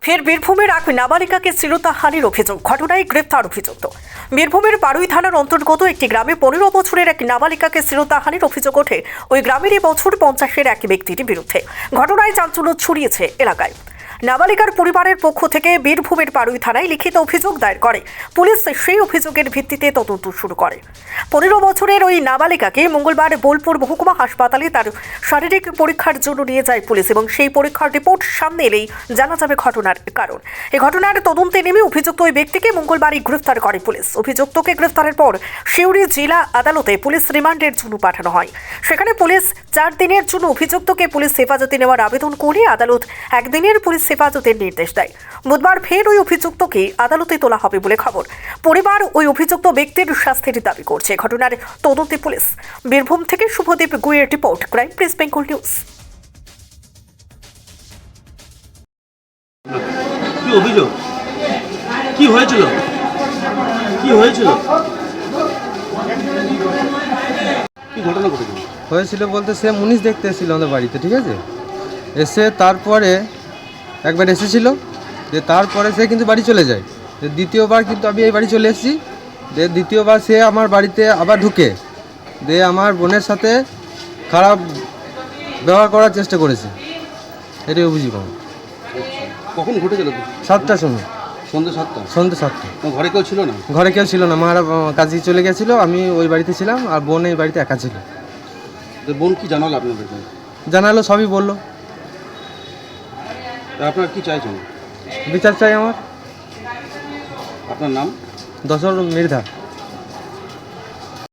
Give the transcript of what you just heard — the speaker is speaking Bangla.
ফের বীরভূমের এক নাবালিকাকে শ্লীলতাহানির অভিযোগ, ঘটনায় গ্রেফতার অভিযুক্ত। বীরভূমের বারুই থানার অন্তর্গত একটি গ্রামে 15 বছরের এক নাবালিকাকে শ্লীলতাহানির অভিযোগ ওঠে ওই গ্রামেরই বছর 50-এর এক ব্যক্তির বিরুদ্ধে। ঘটনায় চাঞ্চল্য ছড়িয়েছে এলাকায়। নাবালিকার পরিবারের পক্ষ থেকে বীরভূমের বারুই থানায় লিখিত অভিযোগ দায়ের করে পুলিশ। সেই অভিযোগের ভিত্তিতে তদন্ত শুরু করে। 15 বছরের ওই নাবালিকাকে মঙ্গলবার বোলপুর মহকুমা হাসপাতালে তার শারীরিক পরীক্ষার জন্য নিয়ে যায় পুলিশ এবং সেই পরীক্ষার রিপোর্ট সামনে এলেই জানা যাবে ঘটনার কারণ। এই ঘটনার তদন্তে নেমে অভিযুক্ত ওই ব্যক্তিকে মঙ্গলবারই গ্রেফতার করে পুলিশ। অভিযুক্তকে গ্রেফতারের পর সিউড়ি জেলা আদালতে পুলিশ রিমান্ডের জন্য পাঠানো হয়। সেখানে পুলিশ 4 দিনের জন্য অভিযুক্তকে পুলিশ হেফাজতে নেওয়ার আবেদন করে আদালত 1 দিনের পুলিশ হেফাজতের নির্দেশ দেয়। বুধবার ফের ওই অভিযুক্তকে আদালতে তোলা হবে বলে খবর। পরিবার ওই অভিযুক্ত ব্যক্তির শাস্তির দাবি করছে। ঘটনার তদন্তে পুলিশ। বীরভূম থেকে শুভদীপ গুইয়ের report, crime press Bengal news. কি অভিযোগ? কি হয়েছিল? কি হয়েছিল? কি ঘটনা ঘটেছিল? হয়েছিল বলতে সে মুনিশ দেখতে এসেছিল আমাদের বাড়িতে, ঠিক আছে। এসে তারপরে একবার এসেছিল, যে তারপরে সে কিন্তু বাড়ি চলে যায়। দ্বিতীয়বার কিন্তু আমি এই বাড়ি চলে এসেছি। দ্বিতীয়বার সে আমার বাড়িতে আবার ঢুকে আমার বোনের সাথে খারাপ ব্যবহার করার চেষ্টা করেছে। এটাই অভিযোগ আমার। কখন ঘটেছিল? 7টার সময়, সন্ধ্যে 7টা। সন্ধ্যে 7টা। ঘরে কেউ ছিল না? ঘরে কেউ ছিল না, মারা কাজে চলে গেছিলো, আমি ওই বাড়িতে ছিলাম আর বোন এই বাড়িতে একা ছিল। তো বোন কি জানালো আপনাদেরকে? জানালো, সবই বললো। তা আপনারা কি চাইছেন? বিচার চাই আমার। আপনার নাম? দশর মৃধা।